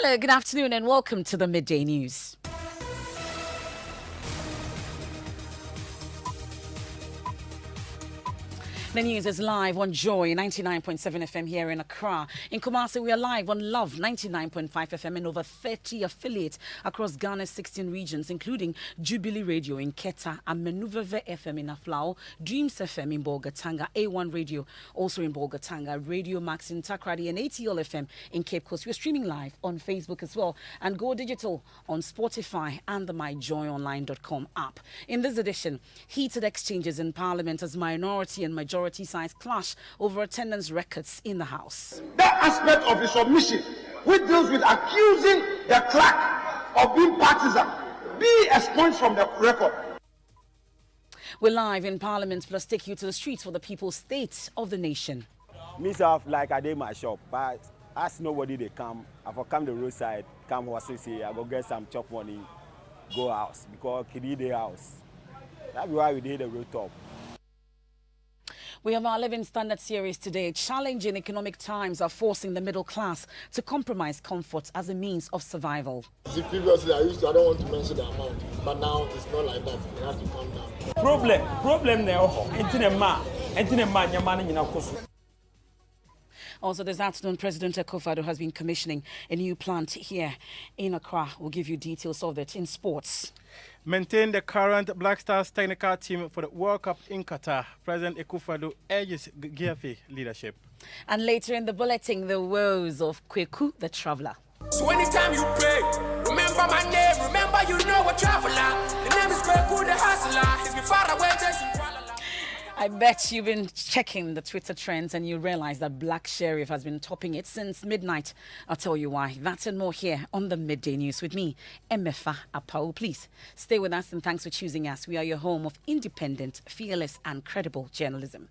Hello, good afternoon, and welcome to the Midday News. The news is live on Joy 99.7 FM here in Accra. In Kumasi, we are live on Love 99.5 FM in over 30 affiliates across Ghana's 16 regions, including Jubilee Radio in Keta, Amenuveve FM in Aflao, Dreams FM in Bolgatanga, A1 Radio also in Bolgatanga, Radio Max in Takrady, and ATL FM in Cape Coast. We're streaming live on Facebook as well, and go digital on Spotify and the myjoyonline.com app. In this edition, heated exchanges in Parliament as minority and majority sides clash over attendance records in the House. That aspect of the submission, which deals with accusing the clerk of being partisan, be expunged from the record. We're live in Parliament, plus take you to the streets for the people's state of the nation. Myself, like I did my shop, but as nobody they come, I for come the roadside, come say I go get some chop money, go house because kid the house. That's why we did the road top. We have our Living Standard series today. Challenging economic times are forcing the middle class to compromise comfort as a means of survival. See, previously I don't want to mention the amount, but now it's not like that. It has to come down. Problem now. Also this afternoon, President Akufo-Addo has been commissioning a new plant here in Accra. We'll give you details of it. In sports, maintain the current Black Stars technical team for the World Cup in Qatar. President Akufo-Addo urges Giafi leadership. And later in the bulletin, the woes of Kweku the traveller. So anytime you pray, remember my name, remember you know a traveller. The name is Kweku the hustler. He's been far away chasing Kuala. I bet you've been checking the Twitter trends and you realize that Black Sheriff has been topping it since midnight. I'll tell you why. That and more here on the Midday News with me, Emefa Apawu. Please stay with us and thanks for choosing us. We are your home of independent, fearless and credible journalism.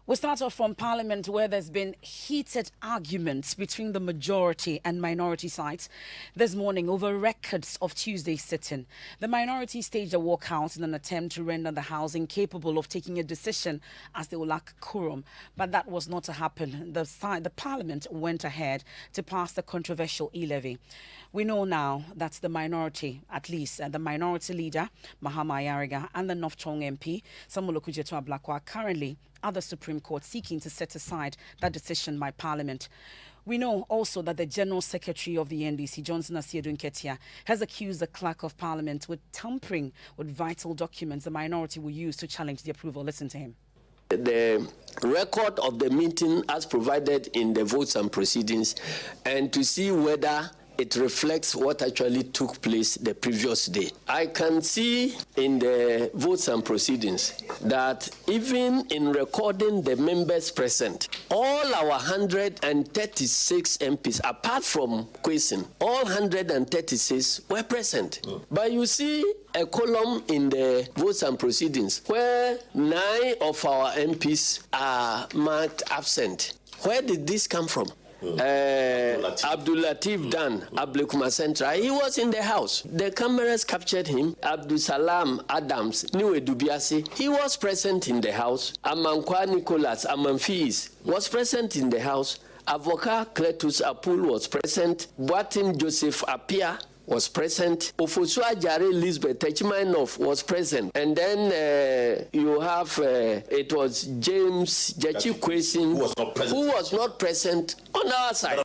We start off from Parliament, where there's been heated arguments between the majority and minority sides this morning over records of Tuesday's sitting. The minority staged a walkout in an attempt to render the House incapable of taking a decision as they will lack quorum. But that was not to happen. The Parliament went ahead to pass the controversial e-levy. We know now that the minority, at least the minority leader, Mahama Ayariga, and the North Chong MP, Samuel Okudzeto Ablakwa, are currently at the Supreme Court seeking to set aside that decision by Parliament. We know also that the General Secretary of the NDC, Johnson Asiedu Nketia, has accused the Clerk of Parliament with tampering with vital documents the minority will use to challenge the approval. Listen to him. The record of the meeting as provided in the votes and proceedings, and to see whether it reflects what actually took place the previous day. I can see in the votes and proceedings that even in recording the members present, all our 136 MPs, apart from Kwesi, all 136 were present. But you see a column in the votes and proceedings where 9 of our MPs are marked absent. Where did this come from? Abdul Latif Dan Ablekuma Central, he was in the house. The cameras captured him. Abdul Salam Adams Niwe Dubiasi, he was present in the house. Amankwa Nicholas Amanfis was present in the house. Avoka Cletus Apul was present. Boatim Joseph Apia was present. Ofosua Jare Lisbeth Techimanov was present. And then you have, it was James Jachi Kwesin, who was not present on our side.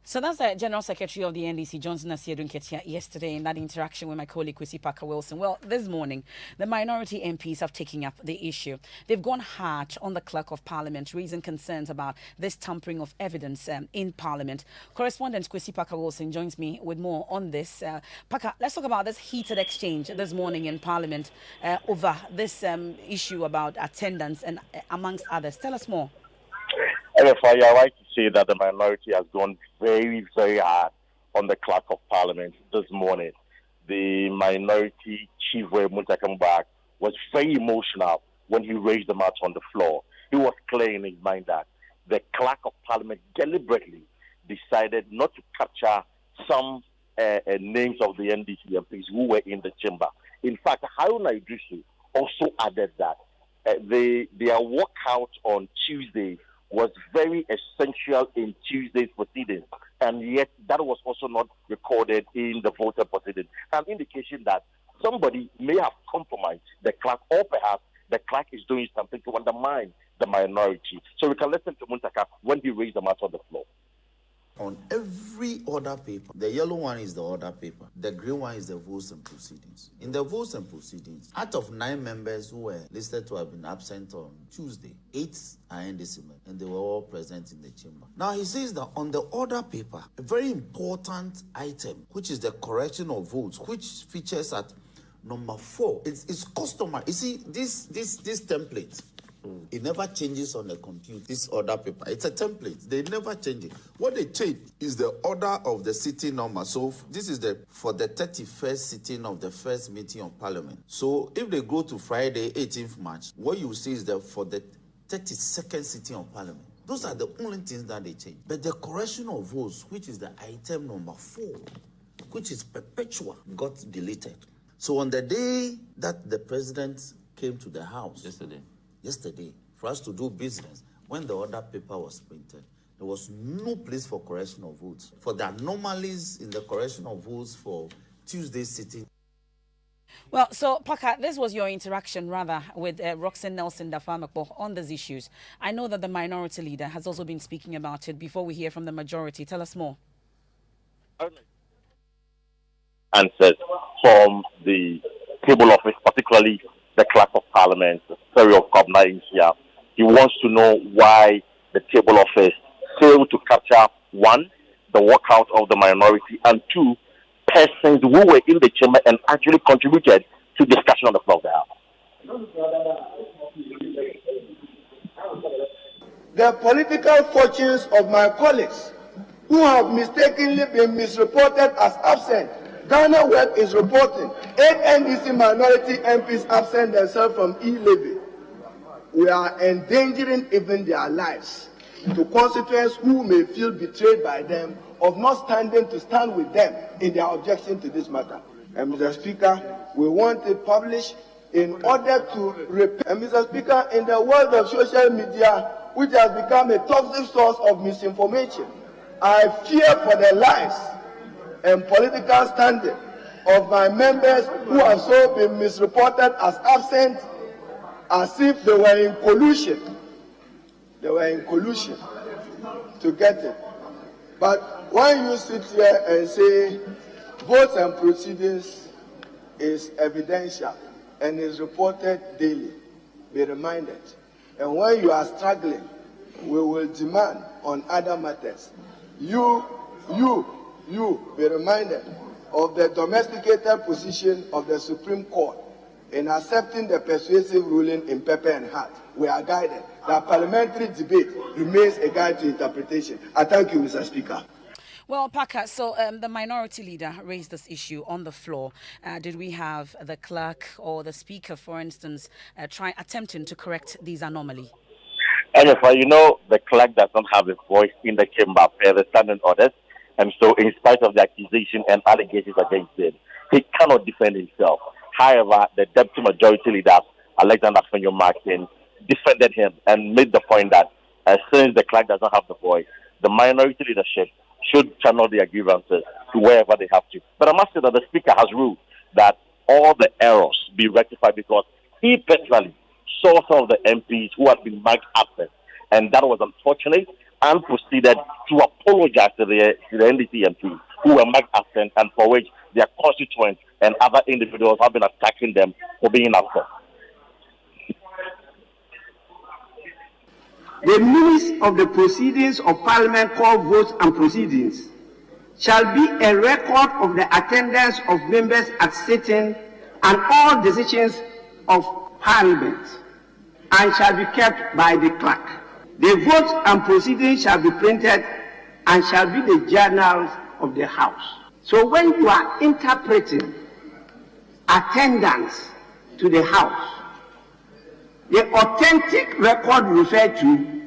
So that's the General Secretary of the NDC, Johnson Asiedu Nketia, yesterday in that interaction with my colleague, Kwesi Parker-Wilson. Well, this morning, the minority MPs have taken up the issue. They've gone hard on the Clerk of Parliament, raising concerns about this tampering of evidence in Parliament. Correspondent Kwesi Parker-Wilson joins me with more on this. Parker, let's talk about this heated exchange this morning in Parliament over this issue about attendance and amongst others. Tell us more. Emefa, you're right to say that the minority has gone very, very hard on the Clerk of Parliament this morning. The minority chief, Muntakambak, was very emotional when he raised the matter on the floor. He was clear in his mind that the Clerk of Parliament deliberately decided not to capture some names of the NDC MPs who were in the chamber. In fact, Haruna Idrisu also added that their walkout on Tuesday was very essential in Tuesday's proceedings, and yet that was also not recorded in the voter proceedings. An indication that somebody may have compromised the clerk, or perhaps the clerk is doing something to undermine the minority. So we can listen to Muntaka when he raised the matter on the floor. On every order paper, the yellow one is the order paper, the green one is the votes and proceedings. In the votes and proceedings, out of 9 members who were listed to have been absent on Tuesday, 8 are NDC members, and they were all present in the chamber. Now he says that on the order paper, a very important item, which is the correction of votes, which features at number 4, it's customary. You see, this template, it never changes on the computer, this order paper. It's a template. They never change it. What they change is the order of the sitting number. So this is for the 31st sitting of the first meeting of Parliament. So if they go to Friday, 18th March, what you see is that for the 32nd sitting of Parliament. Those are the only things that they change. But the correction of votes, which is the item number 4, which is perpetual, got deleted. So on the day that the president came to the House, yesterday, for us to do business, when the order paper was printed, there was no place for correction of votes. For the anomalies in the correction of votes for Tuesday's sitting. Well, so, Paka, this was your interaction, rather, with Roxanne Nelson Dafamakbo on these issues. I know that the minority leader has also been speaking about it. Before we hear from the majority, tell us more. Answers from the table office, particularly the Clerk of Parliament, Secretary of Cabinet here. He wants to know why the table office failed to capture, 1, the walkout of the minority, and 2, persons who were in the chamber and actually contributed to discussion on the floor of the House. The political fortunes of my colleagues who have mistakenly been misreported as absent. Ghana Web is reporting 8 NDC minority MPs absent themselves from e-levy. We are endangering even their lives to constituents who may feel betrayed by them of not standing to stand with them in their objection to this matter. And Mr. Speaker, we want it published in order to repair. And Mr. Speaker, in the world of social media, which has become a toxic source of misinformation, I fear for the lives and political standing of my members who have so been misreported as absent, as if they were in collusion. They were in collusion to get it. But when you sit here and say votes and proceedings is evidential and is reported daily, be reminded. And when you are struggling, we will demand on other matters. You be reminded of the domesticated position of the Supreme Court in accepting the persuasive ruling in Pepper and Hart. We are guided that parliamentary debate remains a guide to interpretation. I thank you, Mr. Speaker. Well, Paka, so the minority leader raised this issue on the floor. Did we have the clerk or the speaker, for instance, attempting to correct these anomalies? Emefa, you know, the clerk does not have a voice in the chamber per the standing orders. And so, in spite of the accusation and allegations against him, he cannot defend himself. However, the deputy majority leader, Alexander Fenyo-Martin, defended him and made the point that since the clerk does not have the voice, the minority leadership should channel their grievances to wherever they have to. But I must say that the speaker has ruled that all the errors be rectified because he personally saw some of the MPs who had been marked absent, and that was unfortunate, and proceeded to apologize to the NDC MPs who were marked absent and for which their constituents and other individuals have been attacking them for being absent. The minutes of the proceedings of Parliament called votes and proceedings shall be a record of the attendance of members at sitting and all decisions of Parliament, and shall be kept by the clerk. The votes and proceedings shall be printed and shall be the journals of the House. So when you are interpreting attendance to the House, the authentic record referred to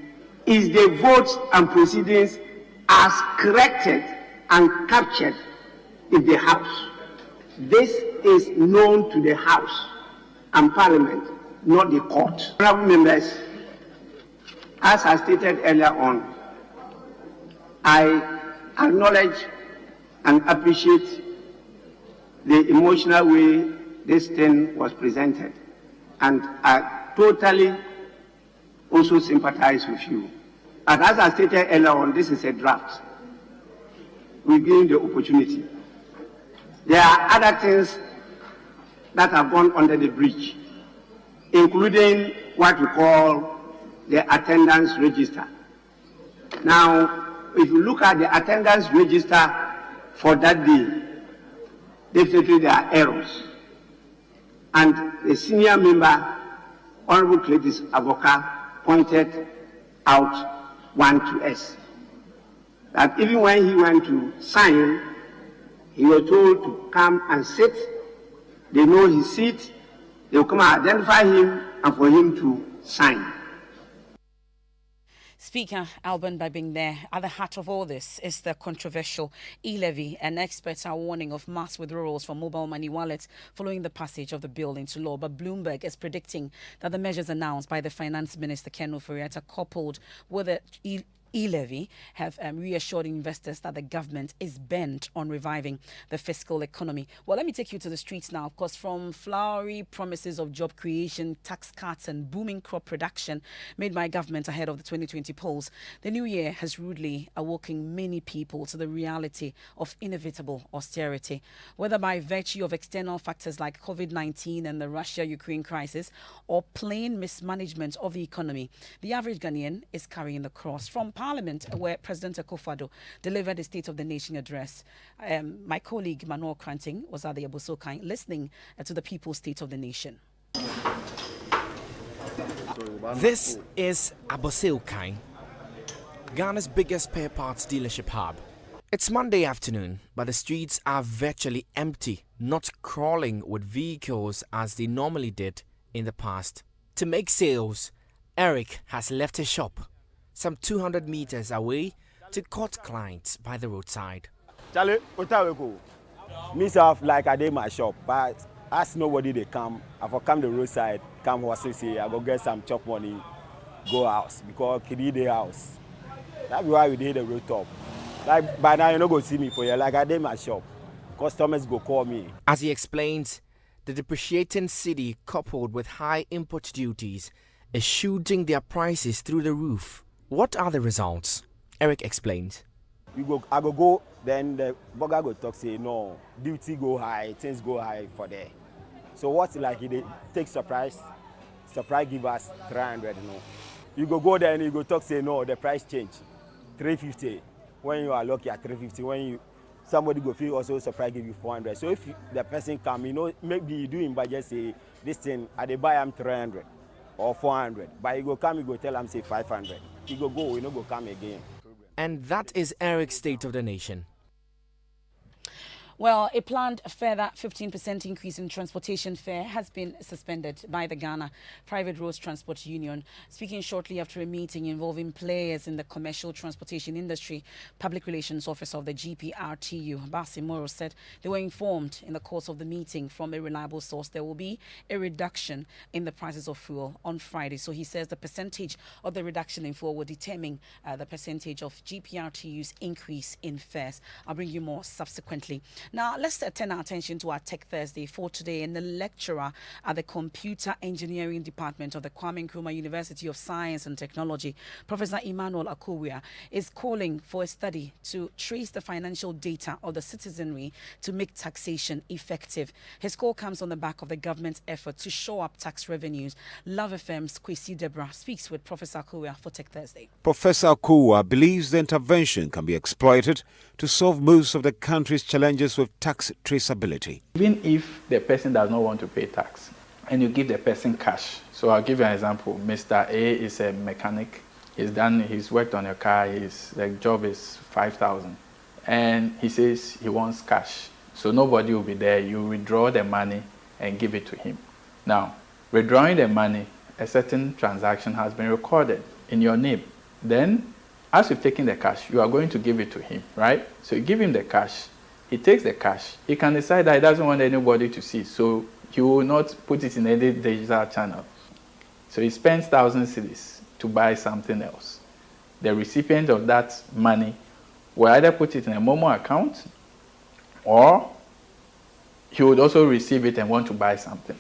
is the votes and proceedings as corrected and captured in the House. This is known to the House and Parliament not the court. Honorable members, as I stated earlier on, I acknowledge and appreciate the emotional way this thing was presented, and I totally also sympathize with you. But as I stated earlier on, this is a draft. We give the opportunity. There are other things that have gone under the bridge, including what we call the attendance register. Now, if you look at the attendance register for that day, definitely there are errors. And the senior member, Honorable Cletus Avoka, pointed out one to us, that even when he went to sign, he was told to come and sit. They know his seat. They will come and identify him and for him to sign. Speaker Alban Babing there. At the heart of all this is the controversial e-levy, and experts are warning of mass withdrawals from mobile money wallets following the passage of the bill into law. But Bloomberg is predicting that the measures announced by the Finance Minister Ken Ofori-Atta, coupled with the e-levy, have reassured investors that the government is bent on reviving the fiscal economy. Well, let me take you to the streets now. Of course, from flowery promises of job creation, tax cuts and booming crop production made by government ahead of the 2020 polls, the new year has rudely awoken many people to the reality of inevitable austerity. Whether by virtue of external factors like COVID-19 and the Russia-Ukraine crisis, or plain mismanagement of the economy, the average Ghanaian is carrying the cross. From Parliament, where President Akufo-Addo delivered the State of the Nation address, my colleague Manuel Kranting was at the Abosokai listening to the People's State of the Nation. This is Abosokai, Ghana's biggest spare parts dealership hub. It's Monday afternoon, but the streets are virtually empty, not crawling with vehicles as they normally did in the past. To make sales, Eric has left his shop some 200 meters away to court clients by the roadside. Charlie, myself, like I did my shop, but as nobody they come, I for come the roadside, come was say I go get some chop money, go house because kid the house. That's why we did the road top. Like by now you no go see me for you. Like I did my shop, customers go call me. As he explains, the depreciating city coupled with high import duties is shooting their prices through the roof. What are the results? Eric explains. I go, then the burger go talk say no, duty go high, things go high for there. So what's like they take surprise give us 300, no. You go there and you go talk say no, the price change, 350. When you are lucky at 350, when somebody go feel also surprise give you 400. So if the person come, maybe you doing budget say this thing, I they buy am 300 or 400, but you go come, you go tell them say 500. You go, you no go come again. And that is Eric's State of the Nation. Well, a planned further 15% increase in transportation fare has been suspended by the Ghana Private Roads Transport Union. Speaking shortly after a meeting involving players in the commercial transportation industry, Public Relations Officer of the GPRTU, Basi Moro, said they were informed in the course of the meeting from a reliable source there will be a reduction in the prices of fuel on Friday. So he says the percentage of the reduction in fuel will determine the percentage of GPRTU's increase in fares. I'll bring you more subsequently. Now, let's turn our attention to our Tech Thursday for today. And the lecturer at the Computer Engineering Department of the Kwame Nkrumah University of Science and Technology, Professor Emmanuel Akowia, is calling for a study to trace the financial data of the citizenry to make taxation effective. His call comes on the back of the government's effort to shore up tax revenues. Love FM's Kwesi Debra speaks with Professor Akowia for Tech Thursday. Professor Akowia believes the intervention can be exploited to solve most of the country's challenges with tax traceability. Even if the person does not want to pay tax and you give the person cash. So I'll give you an example. Mr. A is a mechanic. He's worked on your car. The job is 5,000. And he says he wants cash. So nobody will be there. You withdraw the money and give it to him. Now, withdrawing the money, a certain transaction has been recorded in your name. Then, as you've taken the cash, you are going to give it to him, right? So you give him the cash. He takes the cash. He can decide that he doesn't want anybody to see. So he will not put it in any digital channel. So he spends 1,000 cedis to buy something else. The recipient of that money will either put it in a Momo account, or he would also receive it and want to buy something.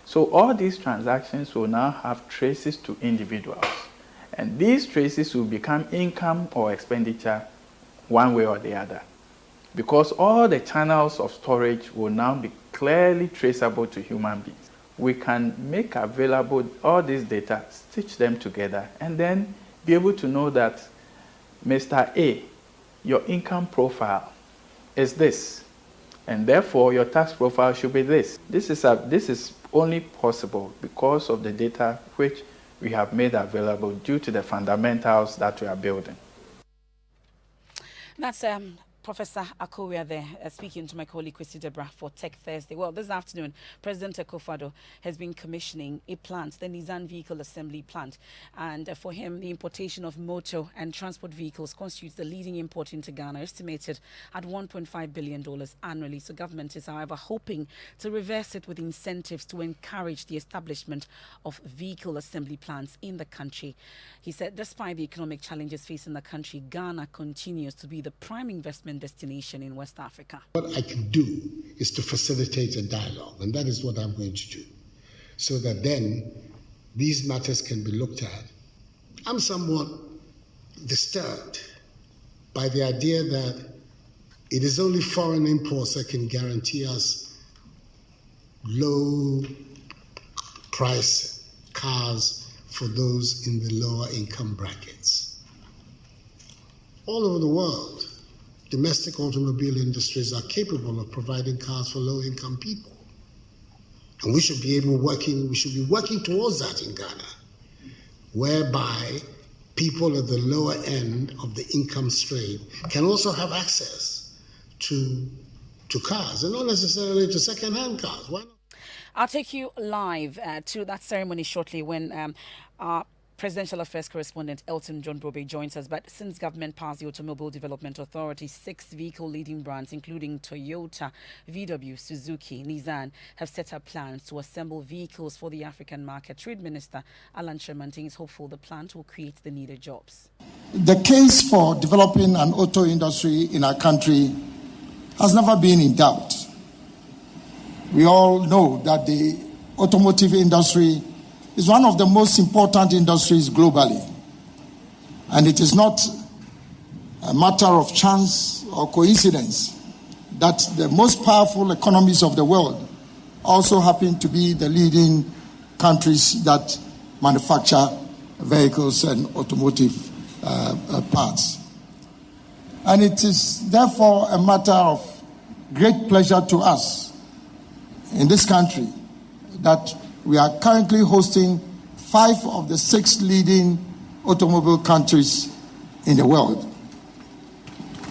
So all these transactions will now have traces to individuals. And these traces will become income or expenditure one way or the other. Because all the channels of storage will now be clearly traceable to human beings. We can make available all this data, stitch them together, and then be able to know that, Mr. A, your income profile is this, and therefore your tax profile should be this. This is only possible because of the data which we have made available due to the fundamentals that we are building. That's Professor Akoya there, speaking to my colleague Christy Debra for Tech Thursday. Well, this afternoon, President Akufo-Addo has been commissioning a plant, the Nissan Vehicle Assembly Plant. And for him, the importation of motor and transport vehicles constitutes the leading import into Ghana, estimated at $1.5 billion annually. So government is, however, hoping to reverse it with incentives to encourage the establishment of vehicle assembly plants in the country. He said, despite the economic challenges facing the country, Ghana continues to be the prime investment destination in West Africa. What I can do is to facilitate a dialogue, and that is what I'm going to do, so that then these matters can be looked at. I'm somewhat disturbed by the idea that it is only foreign imports that can guarantee us low price cars for those in the lower income brackets. All over the world, domestic automobile industries are capable of providing cars for low-income people. And we should be working towards that in Ghana, whereby people at the lower end of the income strain can also have access to cars, and not necessarily to second-hand cars. Why not? I'll take you live to that ceremony shortly when our Presidential Affairs correspondent Elton John Brobe joins us. But since government passed the Automobile Development Authority, 6 vehicle leading brands, including Toyota, VW, Suzuki, Nissan, have set up plans to assemble vehicles for the African market. Trade Minister Alan Shermanting is hopeful the plant will create the needed jobs. The case for developing an auto industry in our country has never been in doubt. We all know that the automotive industry is one of the most important industries globally. And it is not a matter of chance or coincidence that the most powerful economies of the world also happen to be the leading countries that manufacture vehicles and automotive parts. And it is therefore a matter of great pleasure to us in this country that we are currently hosting 5 of the 6 leading automobile countries in the world,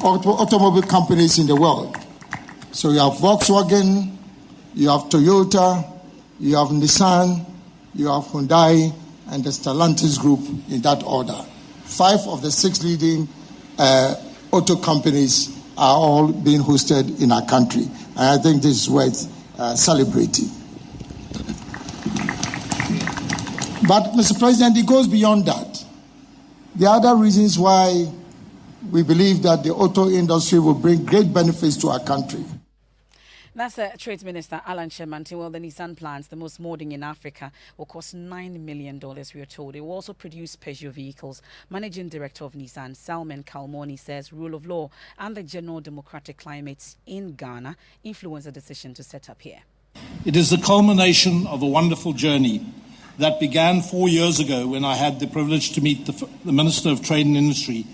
automobile companies in the world. So you have Volkswagen, you have Toyota, you have Nissan, you have Hyundai, and the Stellantis group in that order. 5 of the 6 leading auto companies are all being hosted in our country. And I think this is worth celebrating. But, Mr. President, it goes beyond that. There are other reasons why we believe that the auto industry will bring great benefits to our country. That's Trade Minister Alan Shermanting. Well, the Nissan plants, the most modern in Africa, will cost $9 million, we are told. It will also produce Peugeot vehicles. Managing Director of Nissan, Salman Kalmoni, says rule of law and the general democratic climate in Ghana influence the decision to set up here. It is the culmination of a wonderful journey that began 4 years ago when I had the privilege to meet the Minister of Trade and Industry,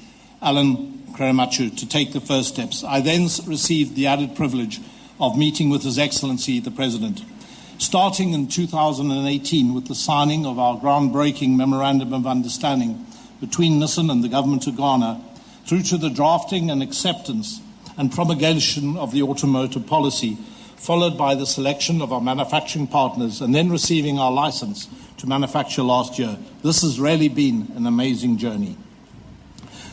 Alan Kremachu, to take the first steps. I then received the added privilege of meeting with His Excellency the President, starting in 2018 with the signing of our groundbreaking Memorandum of Understanding between Nissan and the Government of Ghana, through to the drafting and acceptance and promulgation of the automotive policy, followed by the selection of our manufacturing partners and then receiving our license to manufacture last year. This has really been an amazing journey.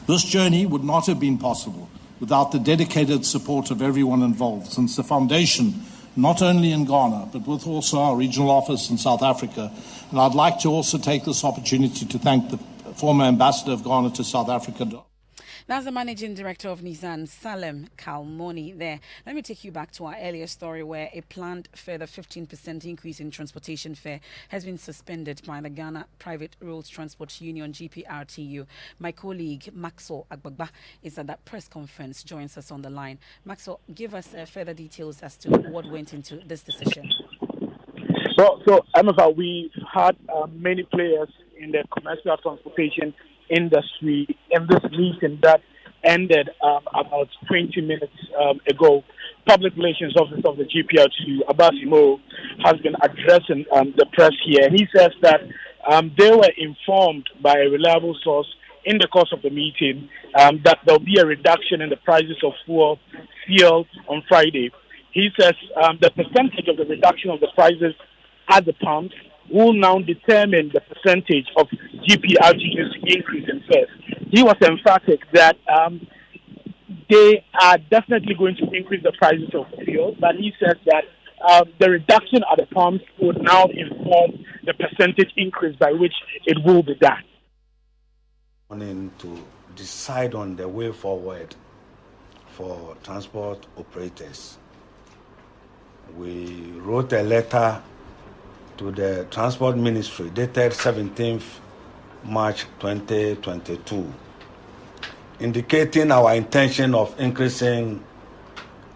This journey would not have been possible without the dedicated support of everyone involved, since the foundation not only in Ghana, but with also our regional office in South Africa. And I'd like to also take this opportunity to thank the former ambassador of Ghana to South Africa. That's the managing director of Nissan, Salem Kalmoni there. Let me take you back to our earlier story where a planned further 15% increase in transportation fare has been suspended by the Ghana Private Roads Transport Union, GPRTU. My colleague, Maxwell Agbagba, is at that press conference, joins us on the line. Maxwell, give us further details as to what went into this decision. So Emefa, we've had many players in the commercial transportation industry in this meeting that ended about 20 minutes ago. Public Relations Officer of the GPRTU, Abassimo, has been addressing the press here. He says that they were informed by a reliable source in the course of the meeting that there'll be a reduction in the prices of fuel on Friday. He says the percentage of the reduction of the prices at the pumps will now determine the percentage of GPRTU's increase in fares. He was emphatic that they are definitely going to increase the prices of fuel, but he says that the reduction at the pumps would now inform the percentage increase by which it will be done. To decide on the way forward for transport operators, we wrote a letter to the Transport Ministry dated 17th March 2022, indicating our intention of increasing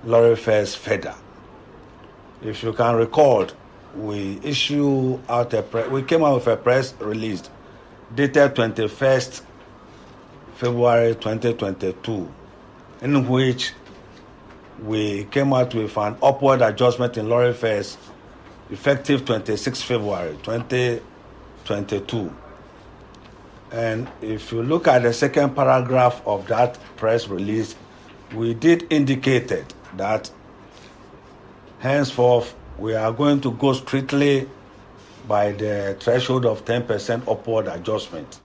lorry fares further. If you can recall, we came out with a press release dated 21st February 2022, in which we came out with an upward adjustment in lorry fares effective 26 February 2022. And if you look at the second paragraph of that press release, we did indicate that henceforth we are going to go strictly by the threshold of 10% upward adjustment.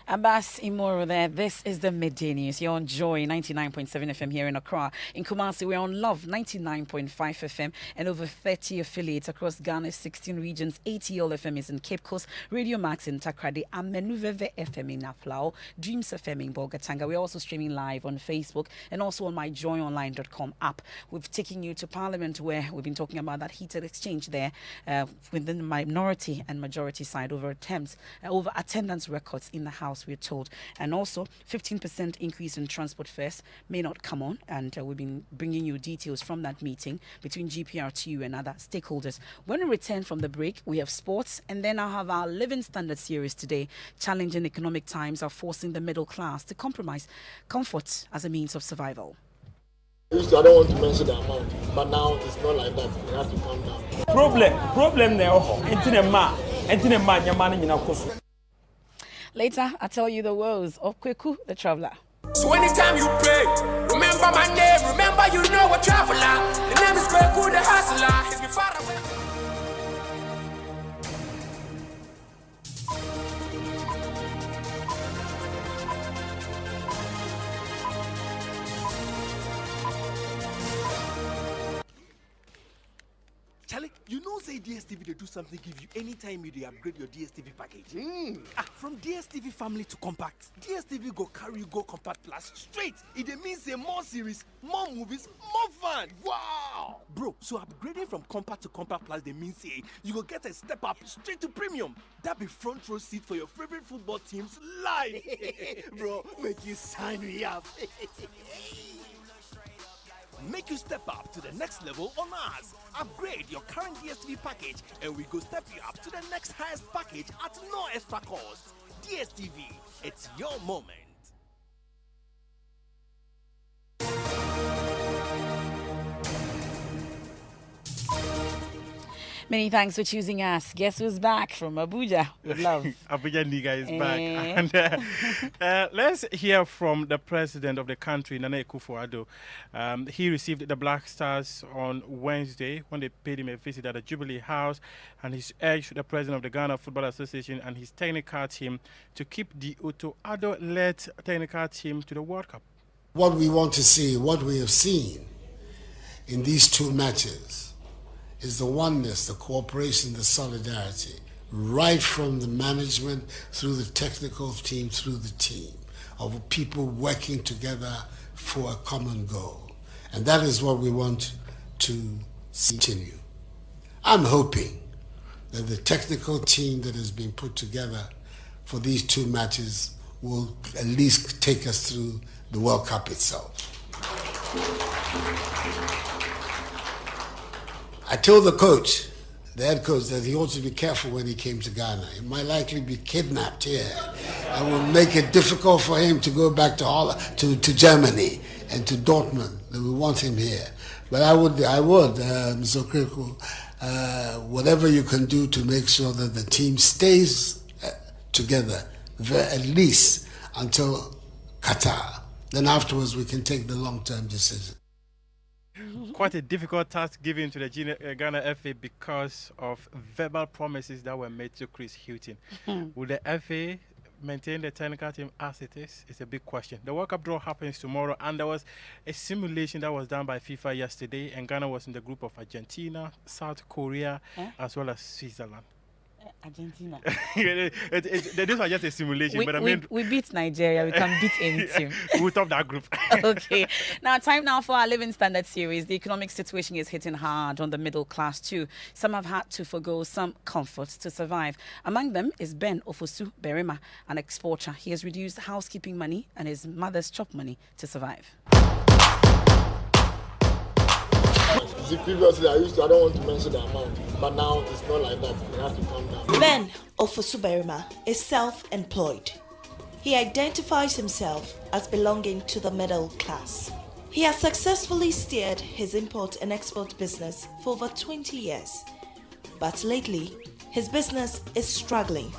Abbas Imoro there. This is the Midday News. You're on Joy 99.7 FM here in Accra. In Kumasi, we're on Love 99.5 FM and over 30 affiliates across Ghana's 16 regions. ATL FM is in Cape Coast, Radio Max in Takrady, Amenuveve FM in Aflao, Dreams FM in Bogatanga. We're also streaming live on Facebook and also on my joyonline.com app. We've taken you to Parliament where we've been talking about that heated exchange there within the minority and majority side over attendance records in the House, we're told. And also 15% increase in transport fares may not come on, and we've been bringing you details from that meeting between GPRTU and other stakeholders. When we return from the break, we have sports, and then I'll have our living standard series today. Challenging economic times are forcing the middle class to compromise comfort as a means of survival. I don't want to mention the amount, but now it's not like that. We have to calm down. Problem now. Later, I'll tell you the woes of Kweku the Traveler. So anytime you pray, remember my name, remember you know a traveler. The name is Kweku the Hustler. He's been far away. Charlie, you know say DSTV they do something give you anytime you upgrade your DSTV package. From DSTV family to compact, DSTV go carry you go compact plus straight. It means say more series, more movies, more fun. Wow! Bro, so upgrading from compact to compact plus they mean say you will get a step up straight to premium. That be front row seat for your favorite football teams live. Bro, make you sign me up. Make you step up to the next level on us. Upgrade your current DSTV package and we go step you up to the next highest package at no extra cost. DSTV, it's your moment. Many thanks for choosing us. Guess who's back from Abuja with love? Abuja Niga is back. And let's hear from the president of the country, Nana Akufo-Addo. He received the Black Stars on Wednesday when they paid him a visit at the Jubilee House, and he's urged the president of the Ghana Football Association and his technical team to keep the Akufo-Addo-led technical team to the World Cup. What we want to see, what we have seen in these two matches, is the oneness, the cooperation, the solidarity, right from the management through the technical team, through the team, of people working together for a common goal. And that is what we want to continue. I'm hoping that the technical team that has been put together for these two matches will at least take us through the World Cup itself. I told the coach, the head coach, that he ought to be careful when he came to Ghana. He might likely be kidnapped here. And will make it difficult for him to go back to Germany and to Dortmund. We want him here. But I would, Mr. Okreku, whatever you can do to make sure that the team stays together, at least until Qatar. Then afterwards we can take the long-term decision. Quite a difficult task given to the Ghana FA because of verbal promises that were made to Chris Hughton. Will the FA maintain the technical team as it is? It's a big question. The World Cup draw happens tomorrow, and there was a simulation that was done by FIFA yesterday, and Ghana was in the group of Argentina, South Korea, as well as Switzerland. Argentina. This was just a simulation. But I mean, we beat Nigeria. We can beat any team. We'll top that group. Okay. Now, time now for our Living Standard series. The economic situation is hitting hard on the middle class too. Some have had to forgo some comforts to survive. Among them is Ben Ofosu Berima, an exporter. He has reduced housekeeping money and his mother's chop money to survive. See, previously I don't want to mention the amount, but now it's not like that. It has to come down. Ben Ofosuberima is self-employed. He identifies himself as belonging to the middle class. He has successfully steered his import and export business for over 20 years. But lately, his business is struggling.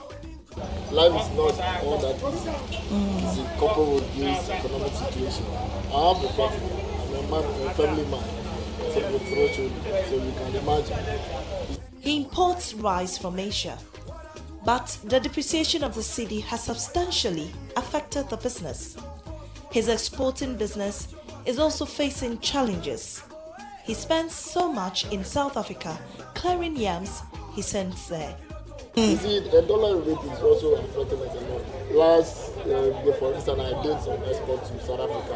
Life is not all that easy. It's a couple with this economic situation. I have a family. I'm a family man. So you can imagine. He imports rice from Asia, but the depreciation of the cedi has substantially affected the business. His exporting business is also facing challenges. He spends so much in South Africa clearing yams he sends there. You see, the dollar rate is also affecting us a lot. Last year, for instance, I did some export to South Africa.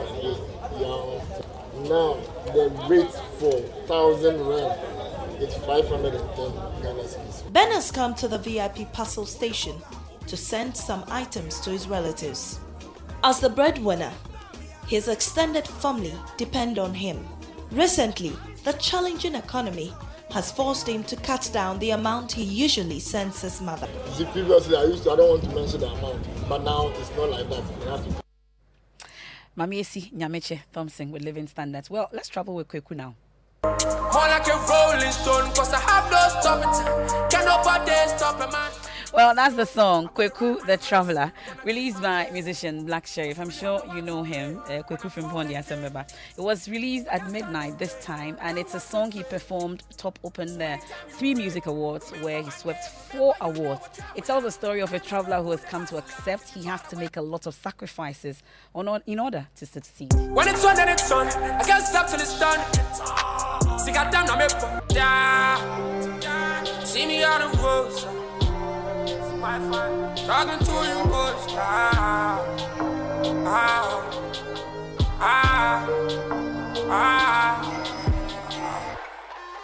Now, the rate for 1,000 rand is 510 Ghana cedis. Ben has come to the VIP parcel station to send some items to his relatives. As the breadwinner, his extended family depend on him. Recently, the challenging economy has forced him to cut down the amount he usually sends his mother. See, previously I don't want to mention the amount, but now it's not like that. It has to. Mamiesi Nyameche Thompson with Living Standards. Well, let's travel with Kweku now. More like a rolling stone, cause I have no stopping. Can nobody stop a man? Well, that's the song, Kweku the Traveler, released by musician Black Sheriff. I'm sure you know him, Kweku from Pondi Asemeba. It was released at midnight this time, and it's a song he performed top open the 3 music awards, where he swept 4 awards. It tells the story of a traveler who has come to accept he has to make a lot of sacrifices in order to succeed. When it's on, then it's on. I can't stop till it's done. See, goddamn, I'm a see me on the road. Talking to you, boys.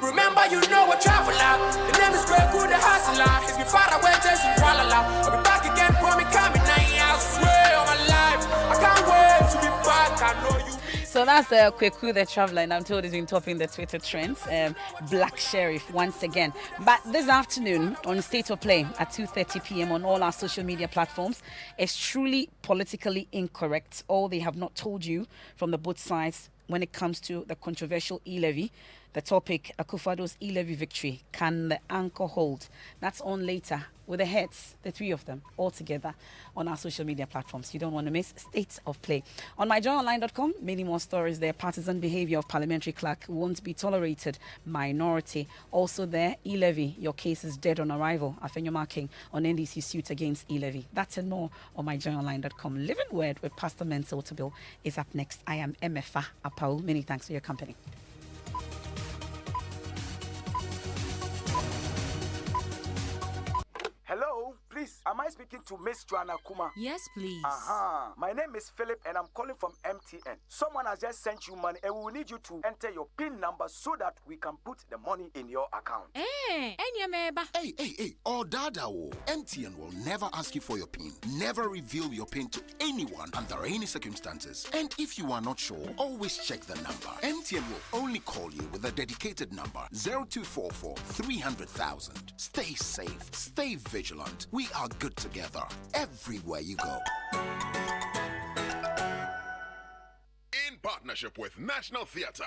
Remember, you know a traveler. The name is Kweku the Hustler. He's been far away, chasing Kuala. I'll be back again for me coming now. I swear on my life, I can't wait to be back. I know you. So that's Kweku the Traveler, and I'm told he's been topping the Twitter trends. Black Sheriff once again. But this afternoon on State of Play at 2:30 p.m. on all our social media platforms, it's truly politically incorrect. All they have not told you from the both sides when it comes to the controversial e-levy. The topic, Akufo-Addo's e-levy victory. Can the anchor hold? That's on later with the heads, the 3 of them, all together on our social media platforms. You don't want to miss State of Play. On myjoyonline.com, many more stories there. Partisan behavior of parliamentary clerk won't be tolerated. Minority. Also there, e-levy. Your case is dead on arrival. Afenyo marking on NDC suit against e-levy. That's and more on myjoyonline.com. Living Word with Pastor Mensa Otabil is up next. I am Emefa Apawu. Many thanks for your company. speaking to Miss Joanna Kuma? Yes, please. My name is Philip and I'm calling from MTN. Someone has just sent you money and we will need you to enter your PIN number so that we can put the money in your account. Hey, Dada, MTN will never ask you for your PIN. Never reveal your PIN to anyone under any circumstances. And if you are not sure, always check the number. MTN will only call you with a dedicated number 0244 300,000. Stay safe, stay vigilant. We are good together everywhere you go. In partnership with National Theatre